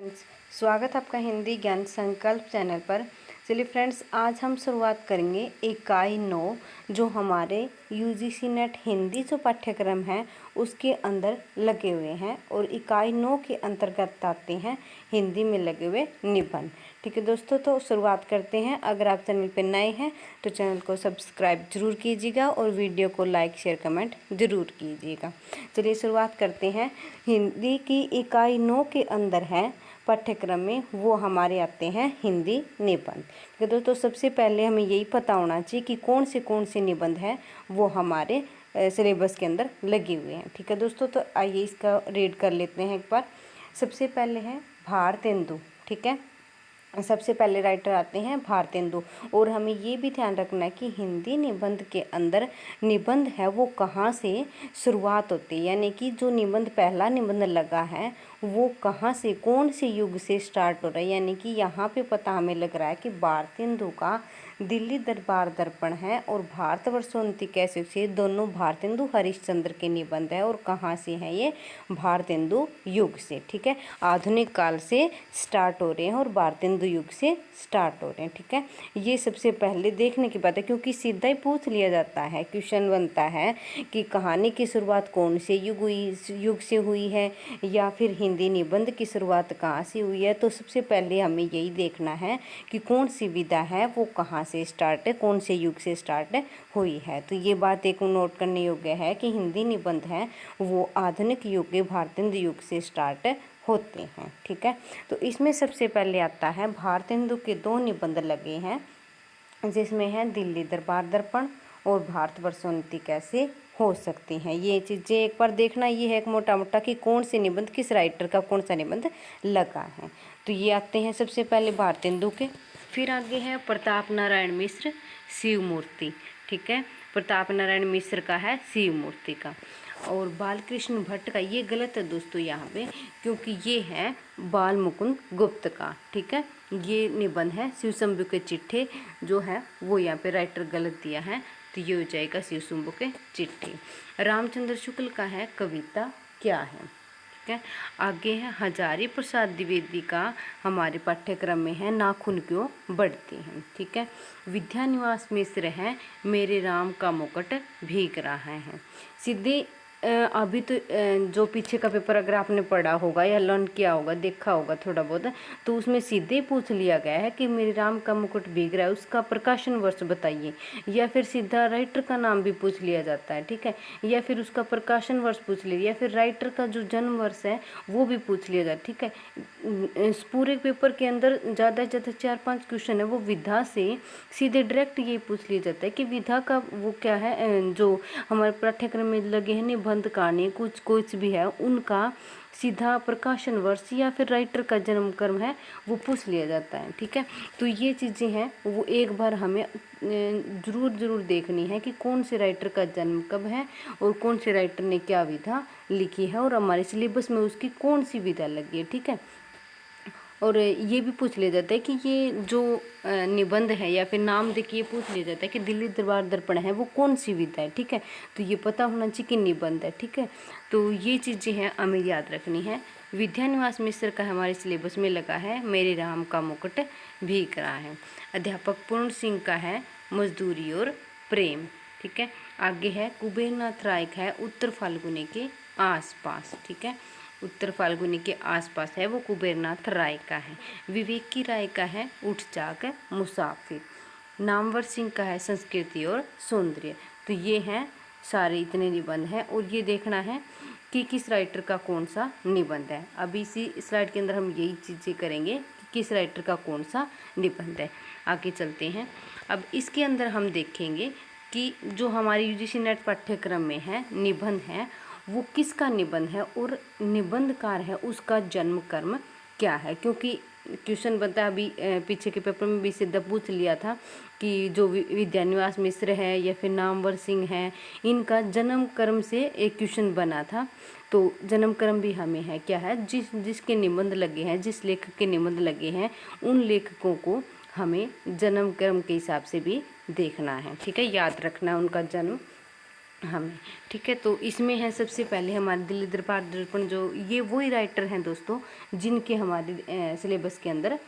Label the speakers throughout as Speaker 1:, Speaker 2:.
Speaker 1: स्वागत है आपका हिंदी ज्ञान संकल्प चैनल पर। चलिए फ्रेंड्स, आज हम शुरुआत करेंगे इकाई 9 जो हमारे यूजीसी नेट हिंदी जो पाठ्यक्रम है उसके अंदर लगे हुए हैं और इकाई 9 के अंतर्गत आते हैं हिंदी में लगे हुए निबंध। ठीक है दोस्तों, तो शुरुआत करते हैं। अगर आप चैनल पर नए हैं तो चैनल को सब्सक्राइब जरूर कीजिएगा और वीडियो को लाइक शेयर कमेंट जरूर कीजिएगा। चलिए शुरुआत करते हैं। हिंदी की इकाई 9 के अंदर है पाठ्यक्रम में, वो हमारे आते हैं हिंदी निबंध। ठीक है दोस्तों, सबसे पहले हमें यही पता होना चाहिए कि कौन से निबंध हैं वो हमारे सिलेबस के अंदर लगे हुए हैं। ठीक है दोस्तों, तो आइए इसका रीड कर लेते हैं एक बार। सबसे पहले है भारतेंदु। ठीक है, सबसे पहले राइटर आते हैं भारतेंदु। और हमें ये भी ध्यान रखना है कि हिंदी निबंध के अंदर निबंध है वो कहाँ से शुरुआत होती है, यानी कि जो निबंध पहला निबंध लगा है वो कहाँ से, कौन से युग से स्टार्ट हो रहा है। यानी कि यहाँ पे पता हमें लग रहा है कि भारतेंदु का दिल्ली दरबार दर्पण है और भारतवर्षोन्नति कैसे से दोनों भारतेंदु हरिश्चंद्र के निबंध है। और कहाँ से हैं ये, भारतेंदु युग से। ठीक है, आधुनिक काल से स्टार्ट हो रहे हैं और भारतेंदु युग से स्टार्ट हो रहे हैं। ठीक है, ये सबसे पहले देखने की बात है, क्योंकि सीधा ही पूछ लिया जाता है, क्वेश्चन बनता है कि कहानी की शुरुआत कौन से युग से हुई है या फिर हिंदी निबंध की शुरुआत कहाँ से हुई है। तो सबसे पहले हमें यही देखना है कि कौन सी विधा है वो कहाँ से स्टार्ट है, कौन से युग से स्टार्ट हुई है। तो ये बात एक नोट करने योग्य है कि हिंदी निबंध है वो आधुनिक युग के भारतेंदु युग से स्टार्ट होते हैं। ठीक है, तो इसमें सबसे पहले आता है भारतेंदु के 2 निबंध लगे हैं, जिसमें है दिल्ली दरबार दर्पण और भारतवर्षोन्नति कैसे हो सकती हैं। ये चीज़ें एक बार देखना ये है एक मोटा मोटा कि कौन से निबंध किस राइटर का कौन सा निबंध लगा है। तो ये आते हैं सबसे पहले भारतेंदु के। फिर आगे है प्रताप नारायण मिश्र शिव मूर्ति। ठीक है, प्रताप नारायण मिश्र का है शिव मूर्ति का। और बालकृष्ण भट्ट का, ये गलत है दोस्तों यहाँ पे, क्योंकि ये है बाल मुकुंद गुप्त का। ठीक है, ये निबंध है शिव शंभु के चिट्ठे जो है वो यहाँ पे राइटर गलत दिया है, तो ये हो जाएगा शिव शंभु के चिट्ठे। रामचंद्र शुक्ल का है कविता क्या है। ठीक है, आगे है हजारी प्रसाद द्विवेदी का हमारे पाठ्यक्रम में है नाखून क्यों बढ़ते हैं। ठीक है, विद्यानिवास मिश्र है मेरे राम का मुकुट भीग रहा है। सीधे अभी तो जो पीछे का पेपर अगर आपने पढ़ा होगा या लर्न किया होगा, देखा होगा थोड़ा बहुत, तो उसमें सीधे पूछ लिया गया है कि मेरे राम का मुकुट भीग रहा है, उसका प्रकाशन वर्ष बताइए। या फिर सीधा राइटर का नाम भी पूछ लिया जाता है। ठीक है, या फिर उसका प्रकाशन वर्ष पूछ लिया, या फिर राइटर का जो जन्म वर्ष है वो भी पूछ लिया जाता है। ठीक है, इस पूरे पेपर के अंदर ज़्यादा से ज़्यादा 4-5 क्वेश्चन है वो विधा से सीधे डायरेक्ट ये पूछ लिया जाता है कि विधा का वो क्या है, जो हमारे पाठ्यक्रम में लगे हैं निबंध कहानी कुछ भी है उनका सीधा प्रकाशन वर्ष या फिर राइटर का जन्म कर्म है वो पूछ लिया जाता है। ठीक है, तो ये चीज़ें हैं वो एक बार हमें ज़रूर देखनी है कि कौन से राइटर का जन्म कब है और कौन से राइटर ने क्या विधा लिखी है और हमारे सिलेबस में उसकी कौन सी विधा लगी है। ठीक है, और ये भी पूछ लिया जाता है कि ये जो निबंध है या फिर नाम देखिए पूछ लिया जाता है कि दिल्ली दरबार दर्पण है वो कौन सी विधा है। ठीक है, तो ये पता होना चाहिए कि निबंध है। ठीक है, तो ये चीज़ें हैं हमें याद रखनी है। विद्यानिवास मिश्र का हमारे सिलेबस में लगा है मेरे राम का मुकुट भीग रहा है। अध्यापक पूर्ण सिंह का है मजदूरी और प्रेम। ठीक है, आगे है कुबेरनाथ राय का है उत्तर फाल्गुनी के आसपास। ठीक है, उत्तर फाल्गुनी के आसपास है वो कुबेरनाथ राय का है। विवेक की राय का है उठ जाग मुसाफिर। नामवर सिंह का है संस्कृति और सौंदर्य। तो ये हैं सारे इतने निबंध हैं और ये देखना है कि किस राइटर का कौन सा निबंध है। अभी इसी स्लाइड के अंदर हम यही चीज़ें करेंगे कि किस राइटर का कौन सा निबंध है। आगे चलते हैं। अब इसके अंदर हम देखेंगे कि जो हमारी यूजीसी नेट पाठ्यक्रम में है निबंध है वो किसका निबंध है और निबंधकार है उसका जन्म कर्म क्या है। क्योंकि क्वेश्चन बनता है, अभी पीछे के पेपर में भी सीधा पूछ लिया था कि जो विद्यानिवास मिश्र है या फिर नामवर सिंह है इनका जन्म कर्म से एक क्वेश्चन बना था। तो जन्म कर्म भी हमें है क्या है, जिसके निबंध लगे हैं, जिस लेखक के निबंध लगे हैं उन लेखकों को हमें जन्म कर्म के हिसाब से भी देखना है। ठीक है, याद रखना है उनका जन्म हमें, ठीक है। तो इसमें है सबसे पहले हमारे दिल्ली दरबार दर्पण, जो ये वही राइटर हैं दोस्तों जिनके हमारे सिलेबस के अंदर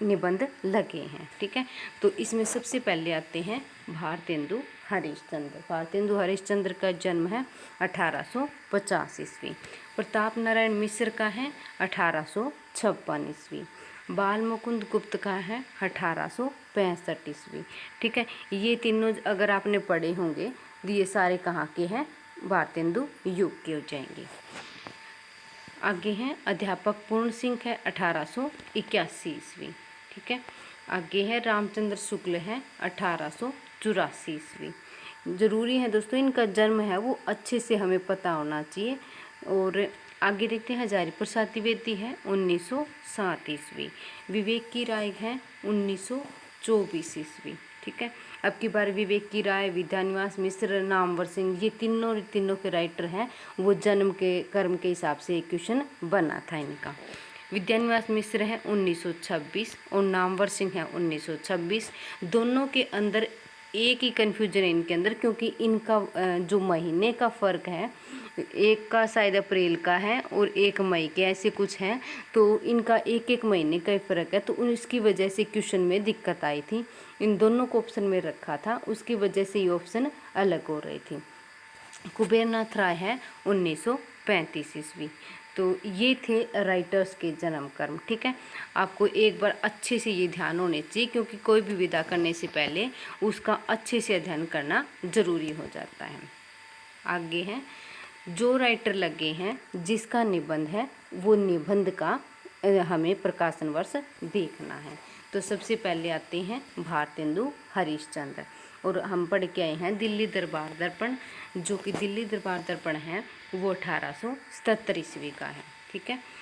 Speaker 1: निबंध लगे हैं, ठीक है। तो इसमें सबसे पहले आते हैं भारतेंदु हरिश्चंद्र। भारतेंदु हरिश्चंद्र का जन्म है 1850 ईस्वी। प्रताप नारायण मिश्र का है 1856 ईस्वी। बाल मुकुंद गुप्त का है 1865 ईस्वी, ठीक है। ये तीनों अगर आपने पढ़े होंगे तो ये सारे कहाँ के हैं, भारतेंदु युग के हो जाएंगे। आगे हैं अध्यापक पूर्ण सिंह है 1881 ईस्वी, ठीक है। आगे है रामचंद्र शुक्ल है 1884 ईस्वी। जरूरी है दोस्तों इनका जन्म है वो अच्छे से हमें पता होना चाहिए। और आगे देखते हैं हजारी प्रसाद द्विवेदी है 1907 ईस्वी। विवेक की राय है 1924 ईस्वी, ठीक है। अब की बार विवेक की राय, विद्यानिवास मिश्र, नामवर सिंह, ये तीनों के राइटर हैं वो जन्म के कर्म के हिसाब से एक क्वेश्चन बना था इनका। विद्यानिवास मिश्र है 1926 और नामवर सिंह है 1926। दोनों के अंदर एक ही कन्फ्यूजन है इनके अंदर, क्योंकि इनका जो महीने का फ़र्क है, एक का शायद अप्रैल का है और एक मई के, ऐसे कुछ हैं। तो इनका एक एक महीने का ही फ़र्क है, तो इसकी वजह से क्वेश्चन में दिक्कत आई थी। इन दोनों को ऑप्शन में रखा था, उसकी वजह से ये ऑप्शन अलग हो रही थी। कुबेरनाथ राय है 1935 ईस्वी। तो ये थे राइटर्स के जन्म कर्म, ठीक है। आपको एक बार अच्छे से ये ध्यान होने चाहिए, क्योंकि कोई भी विदा करने से पहले उसका अच्छे से अध्ययन करना ज़रूरी हो जाता है। आगे है जो राइटर लगे हैं जिसका निबंध है वो निबंध का हमें प्रकाशन वर्ष देखना है। तो सबसे पहले आते हैं भारतेंदु हरिश्चंद्र, और हम पढ़ के आए हैं दिल्ली दरबार दर्पण, जो कि दिल्ली दरबार दर्पण है वो 1877 ईस्वी का है, ठीक है।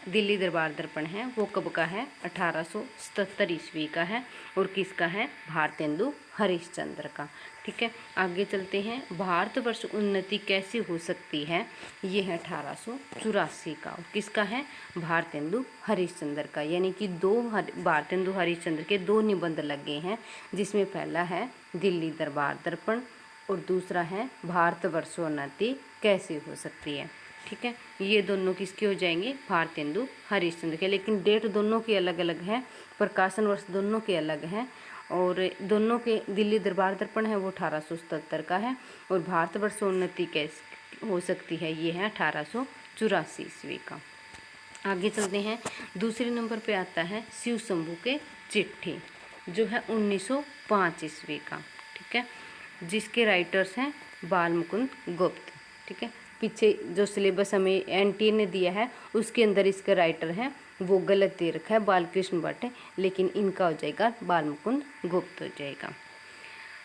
Speaker 1: दिल्ली दरबार दर्पण है वो कब का है, 1877 ईस्वी का है, और किसका है, भारतेंदु हरिश्चंद्र का, ठीक है। आगे चलते हैं, भारतवर्ष उन्नति कैसे हो सकती है, ये है 1884 का, और किसका है, भारतेंदु हरिश्चंद्र का। यानी कि भारतेंदु हरिश्चंद्र के दो निबंध लगे हैं, जिसमें पहला है दिल्ली दरबार दर्पण और दूसरा है भारतवर्षोन्नति कैसे हो सकती है, ठीक है। ये दोनों किसके हो जाएंगे, भारतेंदु हरिश्चंद्र के। लेकिन डेट दोनों की अलग अलग है, प्रकाशन वर्ष दोनों के अलग हैं, और दोनों के दिल्ली दरबार दर्पण है वो 1877 का है, और भारतवर्षोन्नति कैसे हो सकती है ये है 1884 ईस्वी का। आगे चलते हैं, दूसरे नंबर पे आता है शिव शंभू के चिट्ठी, जो है 1905 ईस्वी का, ठीक है, जिसके राइटर्स हैं बाल मुकुंद गुप्त, ठीक है। पीछे जो सिलेबस हमें एनटीए ने दिया है उसके अंदर इसके राइटर हैं वो गलत दे रखा है बालकृष्ण भट्ट, लेकिन इनका हो जाएगा बाल मुकुंद गुप्त हो जाएगा।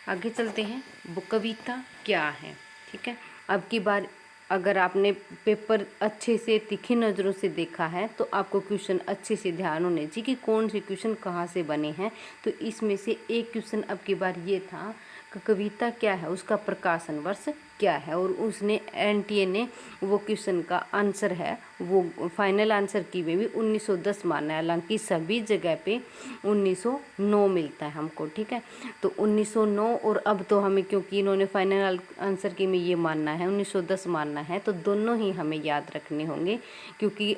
Speaker 1: आगे चलते हैं, वो कविता क्या है, ठीक है। अब की बार अगर आपने पेपर अच्छे से तीखी नज़रों से देखा है तो आपको क्वेश्चन अच्छे से ध्यान होने चाहिए कि कौन से क्वेश्चन कहाँ से बने हैं। तो इसमें से एक क्वेश्चन अब की बार ये था कि कविता क्या है, उसका प्रकाशन वर्ष क्या है, और उसने एनटीए ने वो क्वेश्चन का आंसर है वो फाइनल आंसर की में भी 1910 माना है। हालांकि सभी जगह पे 1909 मिलता है हमको, ठीक है। तो 1909 और अब तो हमें, क्योंकि इन्होंने फाइनल आंसर की में ये मानना है 1910 मानना है, तो दोनों ही हमें याद रखने होंगे, क्योंकि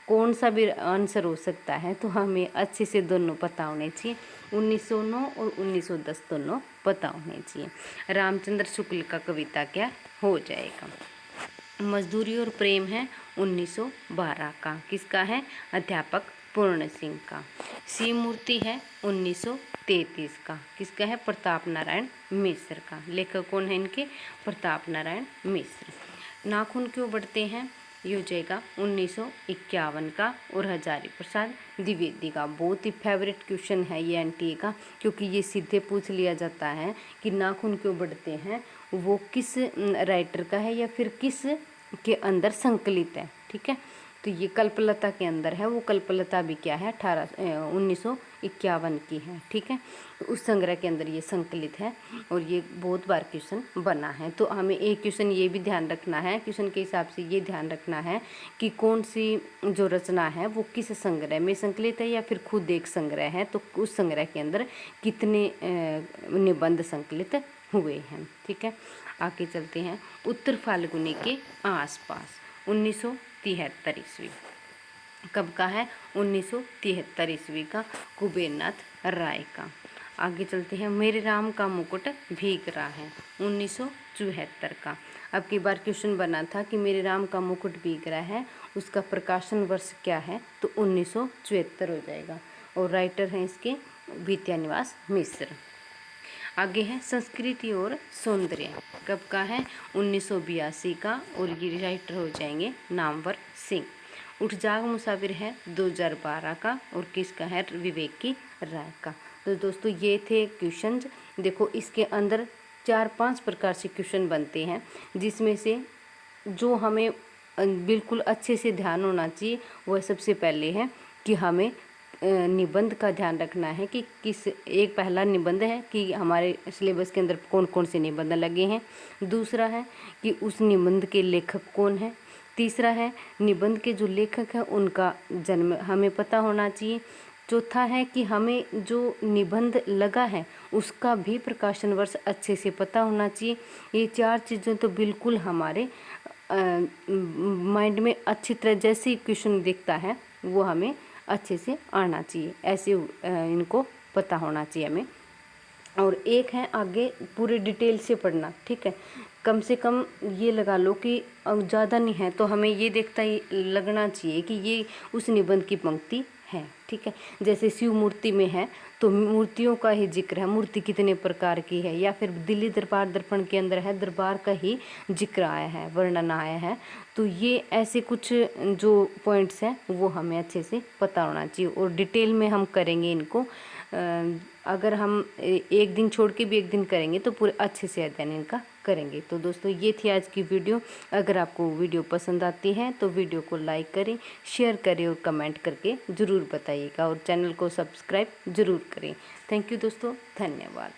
Speaker 1: कौन सा भी आंसर हो सकता है, तो हमें अच्छे से दोनों पता होने चाहिए। 1909 और 1910 दोनों पता होने चाहिए। रामचंद्र शुक्ल का कविता क्या हो जाएगा, मजदूरी और प्रेम है 1912 का, किसका है, अध्यापक पूर्ण सिंह का। शिव मूर्ति है 1933 का, किसका है, प्रताप नारायण मिश्र का। लेखक कौन है इनके, प्रताप नारायण मिश्र। नाखून क्यों बढ़ते हैं, ये हो जाएगा 1951 का, और हजारी प्रसाद द्विवेदी का। बहुत ही फेवरेट क्वेश्चन है ये एनटीए का, क्योंकि ये सीधे पूछ लिया जाता है कि नाखून क्यों बढ़ते हैं वो किस राइटर का है या फिर किस के अंदर संकलित है, ठीक है। तो ये कल्पलता के अंदर है, वो कल्पलता भी क्या है 1951 की है, ठीक है। तो उस संग्रह के अंदर ये संकलित है, और ये बहुत बार क्वेश्चन बना है। तो हमें एक क्वेश्चन ये भी ध्यान रखना है, क्वेश्चन के हिसाब से ये ध्यान रखना है कि कौन सी जो रचना है वो किस संग्रह में संकलित है या फिर खुद एक संग्रह है, तो उस संग्रह के अंदर कितने निबंध संकलित हुए हैं। ठीक है, आगे चलते हैं। उत्तर फाल्गुनी के आसपास 1973 ईस्वी। कब का है? 1973 ईस्वी का, कुबेरनाथ राय का। आगे चलते हैं। मेरे राम का मुकुट भीग रहा है 1974 का। अब की बार क्वेश्चन बना था कि मेरे राम का मुकुट भीग रहा है, उसका प्रकाशन वर्ष क्या है? तो 1974 हो जाएगा। और राइटर हैं इसके विद्यानिवास मिश्र। आगे है संस्कृति और सौंदर्य। कब का है? 1982 का। और ये राइटर हो जाएंगे नामवर सिंह। उठ जाग मुसाफिर है 2012 का। और किसका है? विवेकी राय का। तो दोस्तों ये थे क्वेश्चंस। देखो इसके अंदर 4-5 प्रकार से क्वेश्चन बनते हैं, जिसमें से जो हमें बिल्कुल अच्छे से ध्यान होना चाहिए वह सबसे पहले है कि हमें निबंध का ध्यान रखना है कि किस एक पहला निबंध है कि हमारे सिलेबस के अंदर कौन कौन से निबंध लगे हैं। दूसरा है कि उस निबंध के लेखक कौन है। तीसरा है निबंध के जो लेखक हैं उनका जन्म हमें पता होना चाहिए। चौथा है कि हमें जो निबंध लगा है उसका भी प्रकाशन वर्ष अच्छे से पता होना चाहिए। ये 4 चीज़ें तो बिल्कुल हमारे माइंड में अच्छी तरह जैसे ही क्वेश्चन दिखता है वो हमें अच्छे से आना चाहिए, ऐसे इनको पता होना चाहिए हमें। और एक है आगे पूरे डिटेल से पढ़ना। ठीक है, कम से कम ये लगा लो कि ज़्यादा नहीं है तो हमें ये देखता ही लगना चाहिए कि ये उस निबंध की पंक्ति है। ठीक है, जैसे शिव मूर्ति में है तो मूर्तियों का ही जिक्र है, मूर्ति कितने प्रकार की है। या फिर दिल्ली दरबार दर्पण के अंदर है, दरबार का ही जिक्र आया है, वर्णन आया है। तो ये ऐसे कुछ जो पॉइंट्स हैं वो हमें अच्छे से पता होना चाहिए। और डिटेल में हम करेंगे इनको। अगर हम एक दिन छोड़ के भी एक दिन करेंगे तो पूरे अच्छे से अध्ययन इनका करेंगे। तो दोस्तों ये थी आज की वीडियो। अगर आपको वीडियो पसंद आती है तो वीडियो को लाइक करें, शेयर करें और कमेंट करके ज़रूर बताइएगा। और चैनल को सब्सक्राइब ज़रूर करें। थैंक यू दोस्तों, धन्यवाद।